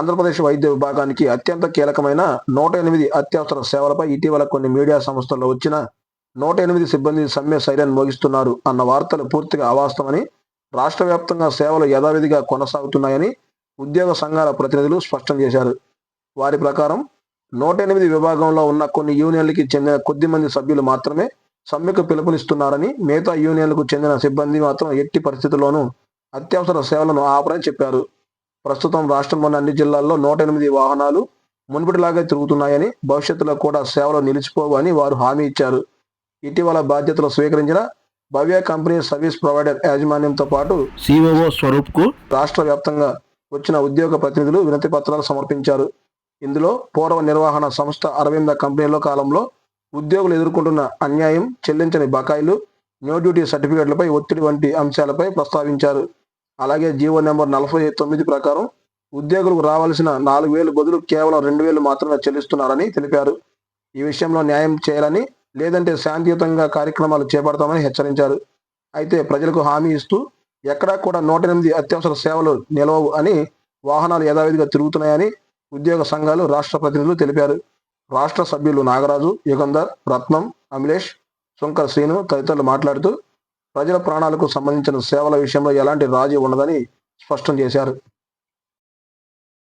ఆంధ్రప్రదేశ్ వైద్య విభాగానికి అత్యంత కీలకమైన 108 అత్యవసర సేవలపై ఇటీవల కొన్ని మీడియా సంస్థల్లో వచ్చిన 108 సిబ్బంది సమ్మె సైరన్ మోగిస్తున్నారు అన్న వార్తలు పూర్తిగా అవాస్తవమని, రాష్ట్ర వ్యాప్తంగా సేవలు యథావిధిగా కొనసాగుతున్నాయని ఉద్యోగ సంఘాల ప్రతినిధులు స్పష్టం చేశారు. వారి ప్రకారం 108 విభాగంలో ఉన్న కొన్ని యూనియన్లకి చెందిన కొద్ది మంది సభ్యులు మాత్రమే సమ్మెకు పిలుపునిస్తున్నారని, మిగతా యూనియన్లకు చెందిన సిబ్బంది మాత్రం ఎట్టి పరిస్థితుల్లోనూ అత్యవసర సేవలను ఆపరని చెప్పారు. ప్రస్తుతం రాష్ట్రంలోని అన్ని జిల్లాల్లో 108 వాహనాలు మునుపటిలాగే తిరుగుతున్నాయని, భవిష్యత్తులో కూడా సేవలు నిలిచిపోవు అని వారు హామీ ఇచ్చారు. ఇటీవల బాధ్యతలు స్వీకరించిన భవ్య కంపెనీ సర్వీస్ ప్రొవైడర్ యాజమాన్యంతో పాటు సిఓఓ స్వరూప్ కు రాష్ట్ర వ్యాప్తంగా వచ్చిన ఉద్యోగ ప్రతినిధులు వినతి పత్రాలు సమర్పించారు. ఇందులో పూర్వ నిర్వహణ సంస్థ అరవింద కంపెనీలో కాలంలో ఉద్యోగులు ఎదుర్కొంటున్న అన్యాయం, చెల్లించని బకాయిలు, న్యూ డ్యూటీ సర్టిఫికేట్లపై ఒత్తిడి వంటి అంశాలపై ప్రస్తావించారు. అలాగే జీవో నెంబర్ 49 ప్రకారం ఉద్యోగులకు రావాల్సిన 4,000 బదులు కేవలం 2,000 మాత్రమే చెల్లిస్తున్నారని తెలిపారు. ఈ విషయంలో న్యాయం చేయాలని, లేదంటే శాంతియుతంగా కార్యక్రమాలు చేపడతామని హెచ్చరించారు. అయితే ప్రజలకు హామీ ఇస్తూ ఎక్కడా కూడా 108 అత్యవసర సేవలు నిలవవు అని, వాహనాలు యథావిధిగా తిరుగుతున్నాయని ఉద్యోగ సంఘాలు రాష్ట్ర ప్రతినిధులు తెలిపారు. రాష్ట్ర సభ్యులు నాగరాజు, యుగంధర్, రత్నం, అమిలేష్, శంకర్ శ్రీను తదితరులు మాట్లాడుతూ ప్రజల ప్రాణాలకు సంబంధించిన సేవల విషయంలో ఎలాంటి రాజీ ఉండదని స్పష్టం చేశారు.